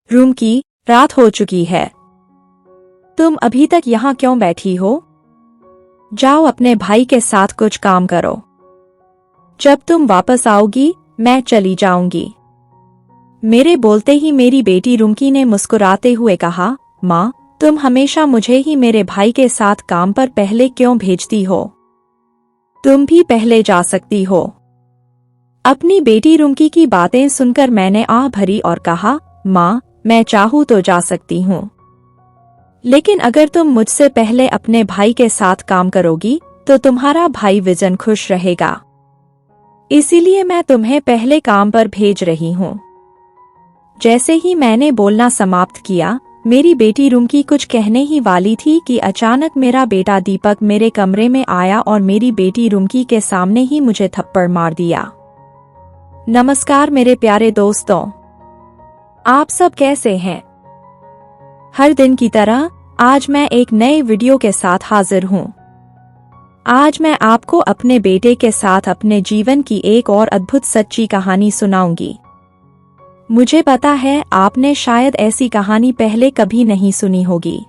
रुमकी, रात हो चुकी है। तुम अभी तक यहाँ क्यों बैठी हो? जाओ अपने भाई के साथ कुछ काम करो। जब तुम वापस आओगी मैं चली जाऊंगी। मेरे बोलते ही मेरी बेटी रुमकी ने मुस्कुराते हुए कहा, माँ, तुम हमेशा मुझे ही मेरे भाई के साथ काम पर पहले क्यों भेजती हो? तुम भी पहले जा सकती हो। अपनी बेटी रुमकी की बातें सुनकर मैंने आह भरी और कहा, माँ, मैं चाहूँ तो जा सकती हूँ, लेकिन अगर तुम मुझसे पहले अपने भाई के साथ काम करोगी तो तुम्हारा भाई विजन खुश रहेगा। इसीलिए मैं तुम्हें पहले काम पर भेज रही हूँ। जैसे ही मैंने बोलना समाप्त किया, मेरी बेटी रुमकी कुछ कहने ही वाली थी कि अचानक मेरा बेटा दीपक मेरे कमरे में आया और मेरी बेटी रुमकी के सामने ही मुझे थप्पड़ मार दिया। नमस्कार मेरे प्यारे दोस्तों, आप सब कैसे हैं? हर दिन की तरह आज मैं एक नए वीडियो के साथ हाजिर हूँ। आज मैं आपको अपने बेटे के साथ अपने जीवन की एक और अद्भुत सच्ची कहानी सुनाऊंगी। मुझे पता है आपने शायद ऐसी कहानी पहले कभी नहीं सुनी होगी।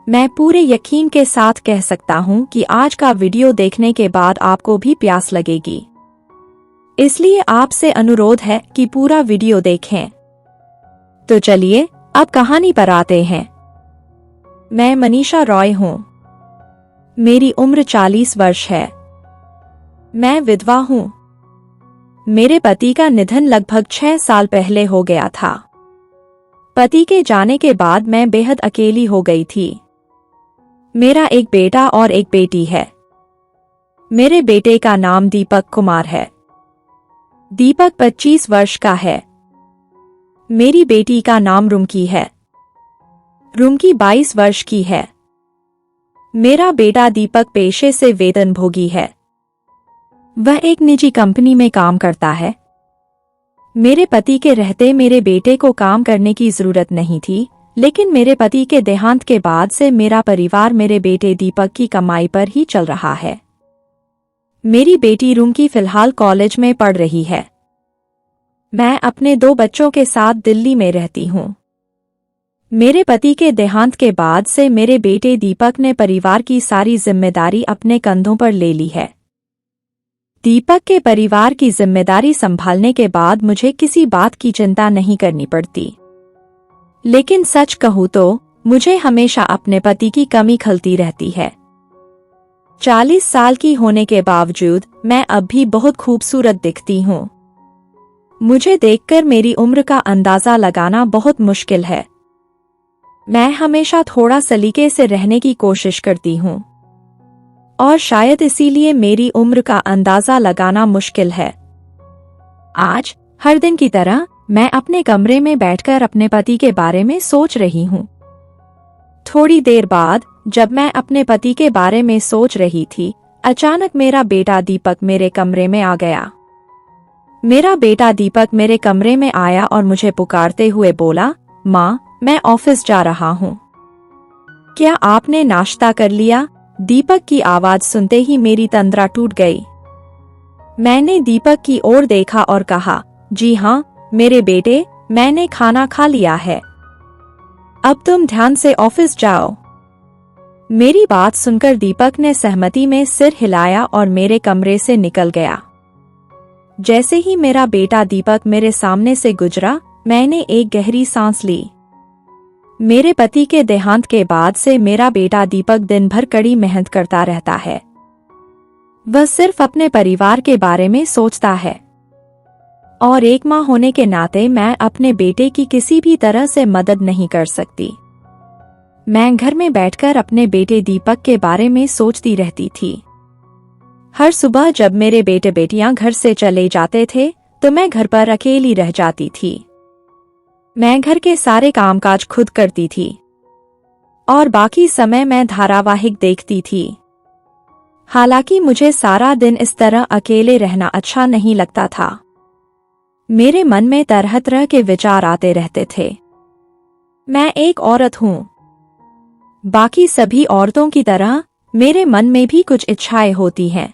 मैं पूरे यकीन के साथ कह सकता हूँ कि आज का वीडियो देखने के बाद आपको भी प्यास लगेगी। इसलिए आपसे अनुरोध है कि पूरा वीडियो देखें। तो चलिए अब कहानी पर आते हैं। मैं मनीषा रॉय हूँ। मेरी उम्र 40 वर्ष है। मैं विधवा हूँ। मेरे पति का निधन लगभग 6 साल पहले हो गया था। पति के जाने के बाद मैं बेहद अकेली हो गई थी। मेरा एक बेटा और एक बेटी है। मेरे बेटे का नाम दीपक कुमार है। दीपक 25 वर्ष का है। मेरी बेटी का नाम रुमकी है। रुमकी 22 वर्ष की है। मेरा बेटा दीपक पेशे से वेतनभोगी है। वह एक निजी कंपनी में काम करता है। मेरे पति के रहते मेरे बेटे को काम करने की जरूरत नहीं थी, लेकिन मेरे पति के देहांत के बाद से मेरा परिवार मेरे बेटे दीपक की कमाई पर ही चल रहा है। मेरी बेटी रुमकी फिलहाल कॉलेज में पढ़ रही है। मैं अपने 2 बच्चों के साथ दिल्ली में रहती हूँ। मेरे पति के देहांत के बाद से मेरे बेटे दीपक ने परिवार की सारी जिम्मेदारी अपने कंधों पर ले ली है। दीपक के परिवार की जिम्मेदारी संभालने के बाद मुझे किसी बात की चिंता नहीं करनी पड़ती। लेकिन सच कहूँ तो मुझे हमेशा अपने पति की कमी खलती रहती है। 40 साल की होने के बावजूद मैं अब भी बहुत खूबसूरत दिखती हूँ। मुझे देखकर मेरी उम्र का अंदाजा लगाना बहुत मुश्किल है। मैं हमेशा थोड़ा सलीके से रहने की कोशिश करती हूँ और शायद इसीलिए मेरी उम्र का अंदाजा लगाना मुश्किल है। आज हर दिन की तरह मैं अपने कमरे में बैठकर अपने पति के बारे में सोच रही हूँ। थोड़ी देर बाद जब मैं अपने पति के बारे में सोच रही थी, अचानक मेरा बेटा दीपक मेरे कमरे में आ गया। मेरा बेटा दीपक मेरे कमरे में आया और मुझे पुकारते हुए बोला, माँ, मैं ऑफिस जा रहा हूँ। क्या आपने नाश्ता कर लिया? दीपक की आवाज सुनते ही मेरी तंद्रा टूट गई। मैंने दीपक की ओर देखा और कहा, जी हाँ मेरे बेटे, मैंने खाना खा लिया है। अब तुम ध्यान से ऑफिस जाओ। मेरी बात सुनकर दीपक ने सहमति में सिर हिलाया और मेरे कमरे से निकल गया। जैसे ही मेरा बेटा दीपक मेरे सामने से गुजरा, मैंने एक गहरी सांस ली। मेरे पति के देहांत के बाद से मेरा बेटा दीपक दिन भर कड़ी मेहनत करता रहता है। वह सिर्फ अपने परिवार के बारे में सोचता है और एक माँ होने के नाते मैं अपने बेटे की किसी भी तरह से मदद नहीं कर सकती। मैं घर में बैठकर अपने बेटे दीपक के बारे में सोचती रहती थी। हर सुबह जब मेरे बेटे बेटियां घर से चले जाते थे तो मैं घर पर अकेली रह जाती थी। मैं घर के सारे कामकाज खुद करती थी और बाकी समय मैं धारावाहिक देखती थी। हालांकि मुझे सारा दिन इस तरह अकेले रहना अच्छा नहीं लगता था। मेरे मन में तरह तरह के विचार आते रहते थे। मैं एक औरत हूँ। बाकी सभी औरतों की तरह मेरे मन में भी कुछ इच्छाएं होती हैं,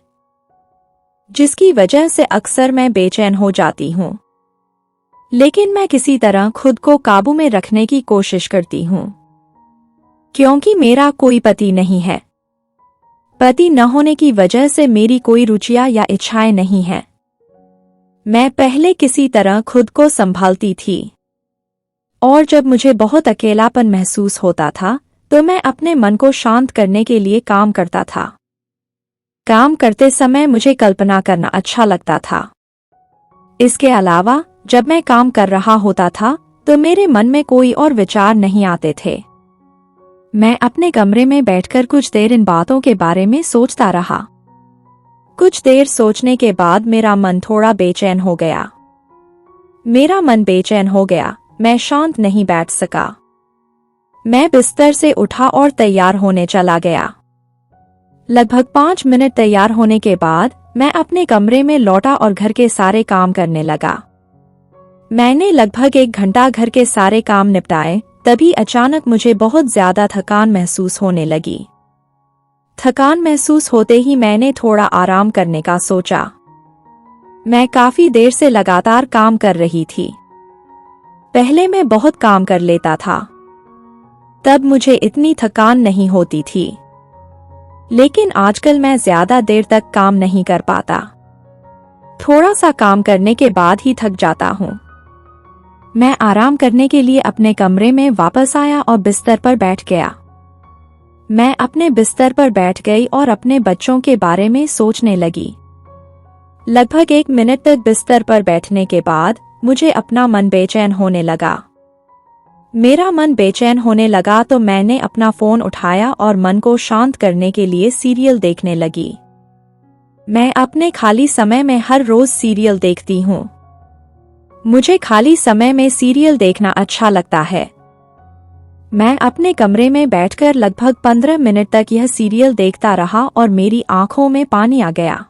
जिसकी वजह से अक्सर मैं बेचैन हो जाती हूँ। लेकिन मैं किसी तरह खुद को काबू में रखने की कोशिश करती हूँ, क्योंकि मेरा कोई पति नहीं है। पति न होने की वजह से मेरी कोई रुचियां या इच्छाएं नहीं हैं। मैं पहले किसी तरह खुद को संभालती थी, और जब मुझे बहुत अकेलापन महसूस होता था तो मैं अपने मन को शांत करने के लिए काम करता था। काम करते समय मुझे कल्पना करना अच्छा लगता था। इसके अलावा जब मैं काम कर रहा होता था तो मेरे मन में कोई और विचार नहीं आते थे। मैं अपने कमरे में बैठकर कुछ देर इन बातों के बारे में सोचता रहा। कुछ देर सोचने के बाद मेरा मन थोड़ा बेचैन हो गया। मेरा मन बेचैन हो गया, मैं शांत नहीं बैठ सका। मैं बिस्तर से उठा और तैयार होने चला गया। लगभग 5 मिनट तैयार होने के बाद मैं अपने कमरे में लौटा और घर के सारे काम करने लगा। मैंने लगभग 1 घंटा घर के सारे काम निपटाए, तभी अचानक मुझे बहुत ज्यादा थकान महसूस होने लगी। थकान महसूस होते ही मैंने थोड़ा आराम करने का सोचा। मैं काफी देर से लगातार काम कर रही थी। पहले मैं बहुत काम कर लेता था, तब मुझे इतनी थकान नहीं होती थी, लेकिन आजकल मैं ज्यादा देर तक काम नहीं कर पाता। थोड़ा सा काम करने के बाद ही थक जाता हूँ। मैं आराम करने के लिए अपने कमरे में वापस आया और बिस्तर पर बैठ गया। मैं अपने बिस्तर पर बैठ गई और अपने बच्चों के बारे में सोचने लगी। लगभग 1 मिनट तक बिस्तर पर बैठने के बाद मुझे अपना मन बेचैन होने लगा। मेरा मन बेचैन होने लगा तो मैंने अपना फोन उठाया और मन को शांत करने के लिए सीरियल देखने लगी। मैं अपने खाली समय में हर रोज सीरियल देखती हूँ। मुझे खाली समय में सीरियल देखना अच्छा लगता है। मैं अपने कमरे में बैठकर लगभग 15 मिनट तक यह सीरियल देखता रहा और मेरी आंखों में पानी आ गया।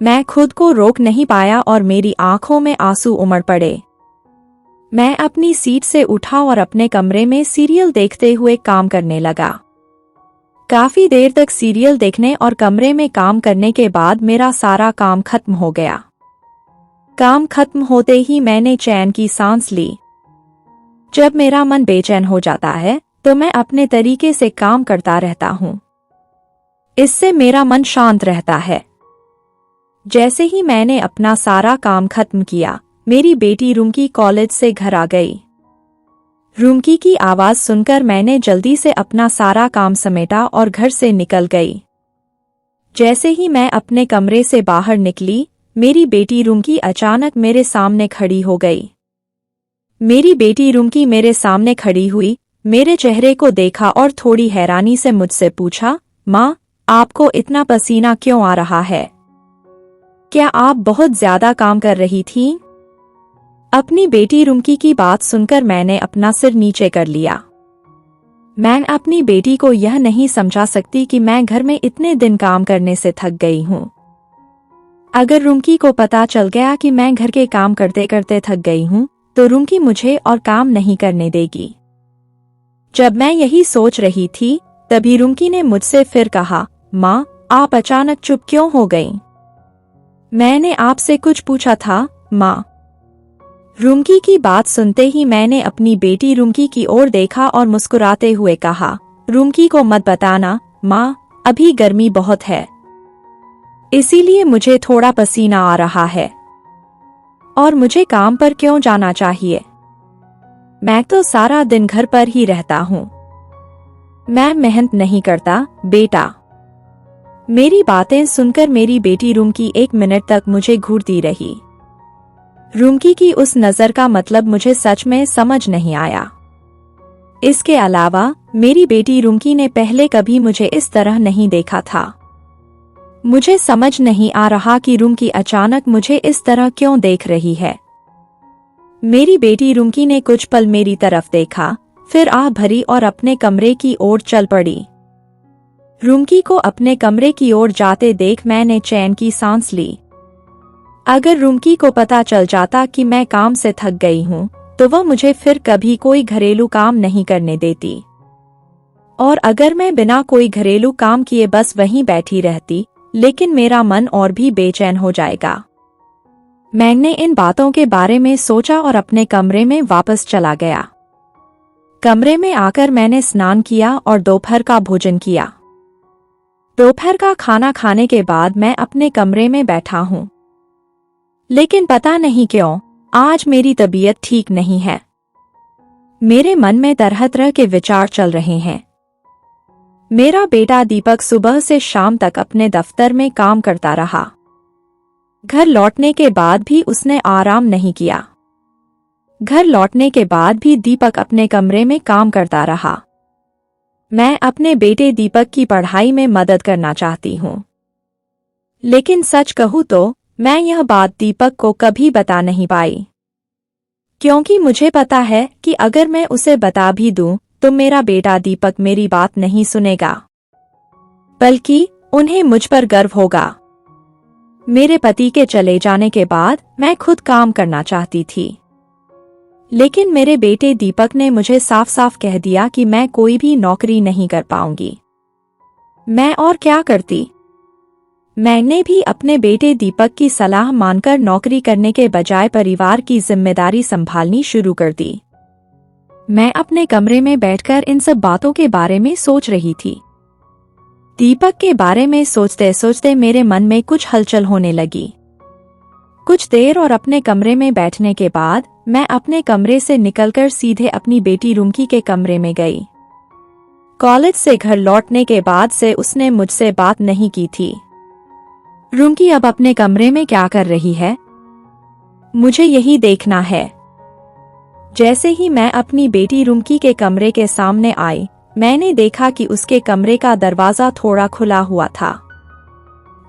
मैं खुद को रोक नहीं पाया और मेरी आंखों में आंसू उमड़ पड़े। मैं अपनी सीट से उठा और अपने कमरे में सीरियल देखते हुए काम करने लगा। काफी देर तक सीरियल देखने और कमरे में काम करने के बाद मेरा सारा काम खत्म हो गया। काम खत्म होते ही मैंने चैन की सांस ली। जब मेरा मन बेचैन हो जाता है तो मैं अपने तरीके से काम करता रहता हूँ। इससे मेरा मन शांत रहता है। जैसे ही मैंने अपना सारा काम खत्म किया, मेरी बेटी रुमकी कॉलेज से घर आ गई। रुमकी की आवाज सुनकर मैंने जल्दी से अपना सारा काम समेटा और घर से निकल गई। जैसे ही मैं अपने कमरे से बाहर निकली, मेरी बेटी रुमकी अचानक मेरे सामने खड़ी हो गई। मेरी बेटी रुमकी मेरे सामने खड़ी हुई, मेरे चेहरे को देखा और थोड़ी हैरानी से मुझसे पूछा, माँ, आपको इतना पसीना क्यों आ रहा है? क्या आप बहुत ज्यादा काम कर रही थीं? अपनी बेटी रुमकी की बात सुनकर मैंने अपना सिर नीचे कर लिया। मैं अपनी बेटी को यह नहीं समझा सकती कि मैं घर में इतने दिन काम करने से थक गई हूँ। अगर रुमकी को पता चल गया कि मैं घर के काम करते करते थक गई हूँ तो रुमकी मुझे और काम नहीं करने देगी। जब मैं यही सोच रही थी तभी रुमकी ने मुझसे फिर कहा, माँ, आप अचानक चुप क्यों हो गईं? मैंने आपसे कुछ पूछा था, माँ। रुमकी की बात सुनते ही मैंने अपनी बेटी रुमकी की ओर देखा और मुस्कुराते हुए कहा, रुमकी को मत बताना, माँ, अभी गर्मी बहुत है, इसीलिए मुझे थोड़ा पसीना आ रहा है। और मुझे काम पर क्यों जाना चाहिए? मैं तो सारा दिन घर पर ही रहता हूँ। मैं मेहनत नहीं करता, बेटा। मेरी बातें सुनकर मेरी बेटी रुमकी 1 मिनट तक मुझे घूरती रही। रुमकी की उस नजर का मतलब मुझे सच में समझ नहीं आया। इसके अलावा मेरी बेटी रुमकी ने पहले कभी मुझे इस तरह नहीं देखा था। मुझे समझ नहीं आ रहा कि रुमकी अचानक मुझे इस तरह क्यों देख रही है। मेरी बेटी रुमकी ने कुछ पल मेरी तरफ देखा, फिर आह भरी और अपने कमरे की ओर चल पड़ी। रुमकी को अपने कमरे की ओर जाते देख मैंने चैन की सांस ली। अगर रुमकी को पता चल जाता कि मैं काम से थक गई हूँ तो वह मुझे फिर कभी कोई घरेलू काम नहीं करने देती। और अगर मैं बिना कोई घरेलू काम किए बस वहीं बैठी रहती, लेकिन मेरा मन और भी बेचैन हो जाएगा। मैंने इन बातों के बारे में सोचा और अपने कमरे में वापस चला गया। कमरे में आकर मैंने स्नान किया और दोपहर का भोजन किया। दोपहर का खाना खाने के बाद मैं अपने कमरे में बैठा हूं। लेकिन पता नहीं क्यों आज मेरी तबीयत ठीक नहीं है। मेरे मन में तरह तरह के विचार चल रहे हैं। मेरा बेटा दीपक सुबह से शाम तक अपने दफ्तर में काम करता रहा। घर लौटने के बाद भी उसने आराम नहीं किया। घर लौटने के बाद भी दीपक अपने कमरे में काम करता रहा। मैं अपने बेटे दीपक की पढ़ाई में मदद करना चाहती हूँ, लेकिन सच कहूँ तो मैं यह बात दीपक को कभी बता नहीं पाई, क्योंकि मुझे पता है कि अगर मैं उसे बता भी दूं तो मेरा बेटा दीपक मेरी बात नहीं सुनेगा, बल्कि उन्हें मुझ पर गर्व होगा। मेरे पति के चले जाने के बाद मैं खुद काम करना चाहती थी, लेकिन मेरे बेटे दीपक ने मुझे साफ साफ कह दिया कि मैं कोई भी नौकरी नहीं कर पाऊंगी। मैं और क्या करती? मैंने भी अपने बेटे दीपक की सलाह मानकर नौकरी करने के बजाय परिवार की जिम्मेदारी संभालनी शुरू कर दी। मैं अपने कमरे में बैठकर इन सब बातों के बारे में सोच रही थी। दीपक के बारे में सोचते सोचते मेरे मन में कुछ हलचल होने लगी। कुछ देर और अपने कमरे में बैठने के बाद मैं अपने कमरे से निकलकर सीधे अपनी बेटी रुमकी के कमरे में गई। कॉलेज से घर लौटने के बाद से उसने मुझसे बात नहीं की थी। रुमकी अब अपने कमरे में क्या कर रही है, मुझे यही देखना है। जैसे ही मैं अपनी बेटी रुमकी के कमरे के सामने आई, मैंने देखा कि उसके कमरे का दरवाजा थोड़ा खुला हुआ था।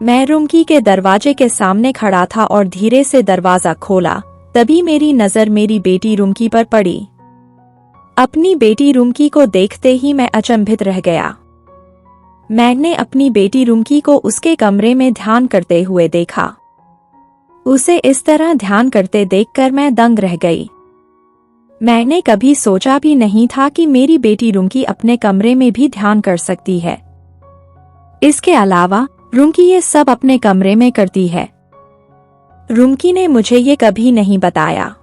मैं रुमकी के दरवाजे के सामने खड़ा था और धीरे से दरवाजा खोला। तभी मेरी नजर मेरी बेटी रुमकी पर पड़ी। अपनी बेटी रुमकी को देखते ही मैं अचंभित रह गया। मैंने अपनी बेटी रुमकी को उसके कमरे में ध्यान करते हुए देखा। उसे इस तरह ध्यान करते देखकर मैं दंग रह गई। मैंने कभी सोचा भी नहीं था कि मेरी बेटी रुमकी अपने कमरे में भी ध्यान कर सकती है। इसके अलावा रुमकी ये सब अपने कमरे में करती है। रुमकी ने मुझे ये कभी नहीं बताया।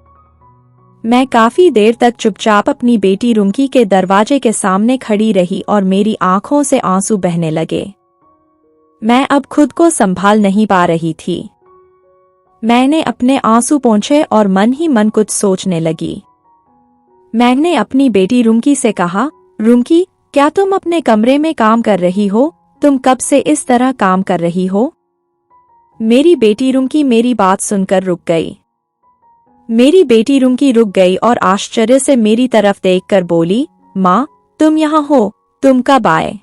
मैं काफी देर तक चुपचाप अपनी बेटी रुमकी के दरवाजे के सामने खड़ी रही और मेरी आंखों से आंसू बहने लगे। मैं अब खुद को संभाल नहीं पा रही थी। मैंने अपने आंसू पोंछे और मन ही मन कुछ सोचने लगी। मैंने अपनी बेटी रुमकी से कहा, रुमकी, क्या तुम अपने कमरे में काम कर रही हो? तुम कब से इस तरह काम कर रही हो? मेरी बेटी रुमकी मेरी बात सुनकर रुक गई। मेरी बेटी रुमकी रुक गई और आश्चर्य से मेरी तरफ देखकर बोली, माँ, तुम यहाँ हो, तुम कब आए?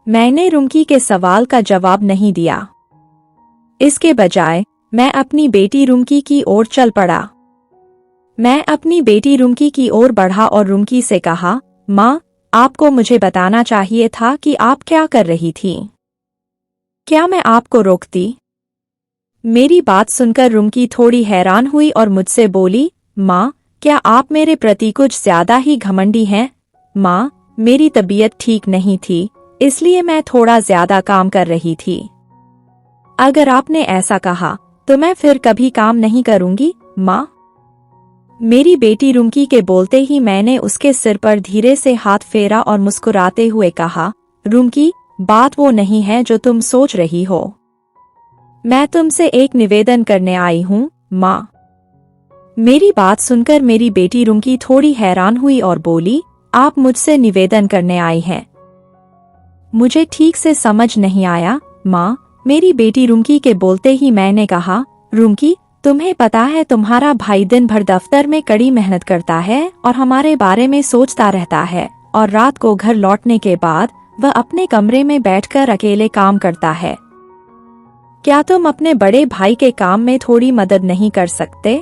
मैंने रुमकी के सवाल का जवाब नहीं दिया। इसके बजाय मैं अपनी बेटी रुमकी की ओर चल पड़ा। मैं अपनी बेटी रुमकी की ओर बढ़ा और रुमकी से कहा, माँ, आपको मुझे बताना चाहिए था कि आप क्या कर रही थी। क्या मैं आपको रोकती? मेरी बात सुनकर रुमकी थोड़ी हैरान हुई और मुझसे बोली, माँ, क्या आप मेरे प्रति कुछ ज्यादा ही घमंडी हैं? माँ, मेरी तबीयत ठीक नहीं थी, इसलिए मैं थोड़ा ज्यादा काम कर रही थी। अगर आपने ऐसा कहा तो मैं फिर कभी काम नहीं करूंगी, माँ। मेरी बेटी रुमकी के बोलते ही मैंने उसके सिर पर धीरे से हाथ फेरा और मुस्कुराते हुए कहा, रुमकी, बात वो नहीं है जो तुम सोच रही हो। मैं तुमसे एक निवेदन करने आई हूँ, माँ। मेरी बात सुनकर मेरी बेटी रुमकी थोड़ी हैरान हुई और बोली, आप मुझसे निवेदन करने आई हैं? मुझे ठीक से समझ नहीं आया, माँ। मेरी बेटी रुमकी के बोलते ही मैंने कहा, रुमकी, तुम्हें पता है तुम्हारा भाई दिन भर दफ्तर में कड़ी मेहनत करता है और हमारे बारे में सोचता रहता है, और रात को घर लौटने के बाद वह अपने कमरे में बैठकर अकेले काम करता है। क्या तुम अपने बड़े भाई के काम में थोड़ी मदद नहीं कर सकते?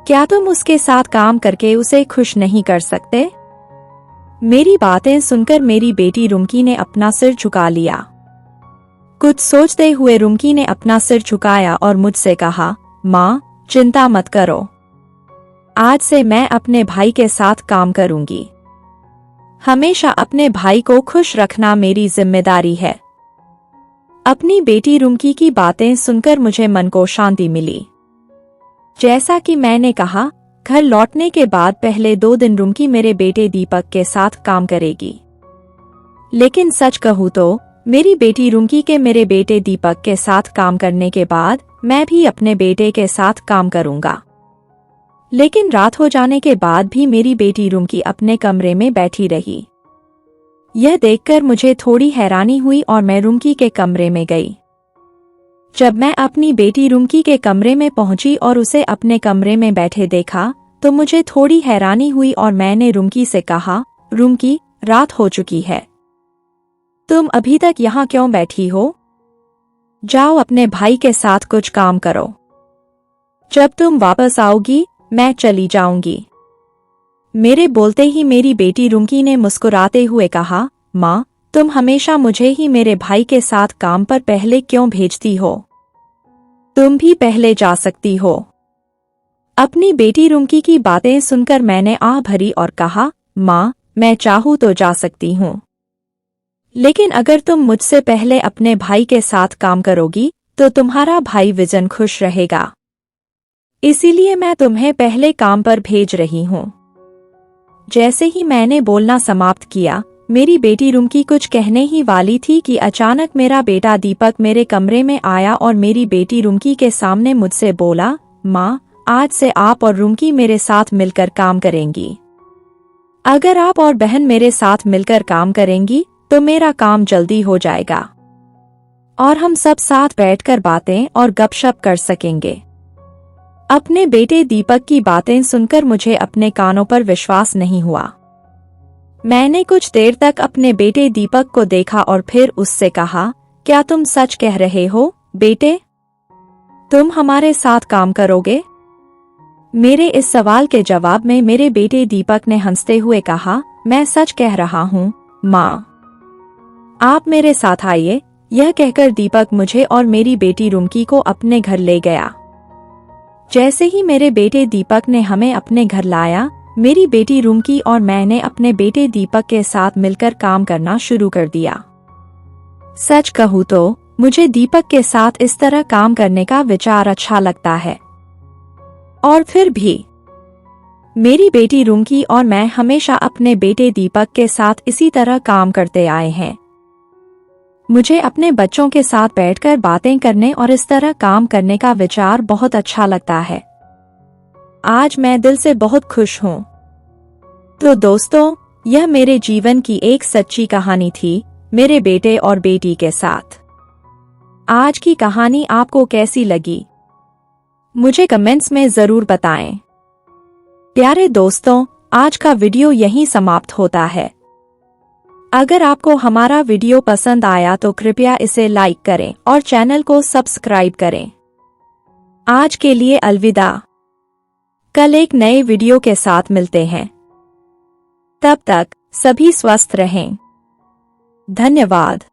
क्या तुम उसके साथ काम करके उसे खुश नहीं कर सकते? मेरी बातें सुनकर मेरी बेटी रुमकी ने अपना सिर झुका लिया। कुछ सोचते हुए रुमकी ने अपना सिर झुकाया और मुझसे कहा, माँ, चिंता मत करो। आज से मैं अपने भाई के साथ काम करूंगी। हमेशा अपने भाई को खुश रखना मेरी जिम्मेदारी है। अपनी बेटी रुमकी की बातें सुनकर मुझे मन को शांति मिली। जैसा कि मैंने कहा, घर लौटने के बाद पहले 2 दिन रुमकी मेरे बेटे दीपक के साथ काम करेगी। लेकिन सच कहूँ तो मेरी बेटी रुमकी के मेरे बेटे दीपक के साथ काम करने के बाद मैं भी अपने बेटे के साथ काम करूंगा। लेकिन रात हो जाने के बाद भी मेरी बेटी रुमकी अपने कमरे में बैठी रही। यह देखकर मुझे थोड़ी हैरानी हुई और मैं रुमकी के कमरे में गई। जब मैं अपनी बेटी रुमकी के कमरे में पहुंची और उसे अपने कमरे में बैठे देखा तो मुझे थोड़ी हैरानी हुई और मैंने रुमकी से कहा, रुमकी, रात हो चुकी है, तुम अभी तक यहाँ क्यों बैठी हो? जाओ अपने भाई के साथ कुछ काम करो। जब तुम वापस आओगी मैं चली जाऊंगी। मेरे बोलते ही मेरी बेटी रुमकी ने मुस्कुराते हुए कहा, माँ, तुम हमेशा मुझे ही मेरे भाई के साथ काम पर पहले क्यों भेजती हो? तुम भी पहले जा सकती हो। अपनी बेटी रुमकी की बातें सुनकर मैंने आह भरी और कहा, माँ, मैं चाहूँ तो जा सकती हूँ, लेकिन अगर तुम मुझसे पहले अपने भाई के साथ काम करोगी तो तुम्हारा भाई विजन खुश रहेगा। इसीलिए मैं तुम्हें पहले काम पर भेज रही हूँ। जैसे ही मैंने बोलना समाप्त किया, मेरी बेटी रुमकी कुछ कहने ही वाली थी कि अचानक मेरा बेटा दीपक मेरे कमरे में आया और मेरी बेटी रुमकी के सामने मुझसे बोला, माँ, आज से आप और रुमकी मेरे साथ मिलकर काम करेंगी। अगर आप और बहन मेरे साथ मिलकर काम करेंगी तो मेरा काम जल्दी हो जाएगा और हम सब साथ बैठकर बातें और गपशप कर सकेंगे। अपने बेटे दीपक की बातें सुनकर मुझे अपने कानों पर विश्वास नहीं हुआ। मैंने कुछ देर तक अपने बेटे दीपक को देखा और फिर उससे कहा, क्या तुम सच कह रहे हो बेटे? तुम हमारे साथ काम करोगे? मेरे इस सवाल के जवाब में मेरे बेटे दीपक ने हंसते हुए कहा, मैं सच कह रहा हूँ माँ, आप मेरे साथ आइए। यह कहकर दीपक मुझे और मेरी बेटी रुमकी को अपने घर ले गया। जैसे ही मेरे बेटे दीपक ने हमें अपने घर लाया, मेरी बेटी रुमकी और मैंने अपने बेटे दीपक के साथ मिलकर काम करना शुरू कर दिया। सच कहूँ तो मुझे दीपक के साथ इस तरह काम करने का विचार अच्छा लगता है और फिर भी मेरी बेटी रुमकी और मैं हमेशा अपने बेटे दीपक के साथ इसी तरह काम करते आए हैं। मुझे अपने बच्चों के साथ बैठकर बातें करने और इस तरह काम करने का विचार बहुत अच्छा लगता है। आज मैं दिल से बहुत खुश हूँ। तो दोस्तों, यह मेरे जीवन की एक सच्ची कहानी थी मेरे बेटे और बेटी के साथ। आज की कहानी आपको कैसी लगी मुझे कमेंट्स में जरूर बताएं। प्यारे दोस्तों, आज का वीडियो यहीं समाप्त होता है। अगर आपको हमारा वीडियो पसंद आया तो कृपया इसे लाइक करें और चैनल को सब्सक्राइब करें। आज के लिए अलविदा। कल एक नए वीडियो के साथ मिलते हैं। तब तक सभी स्वस्थ रहें। धन्यवाद।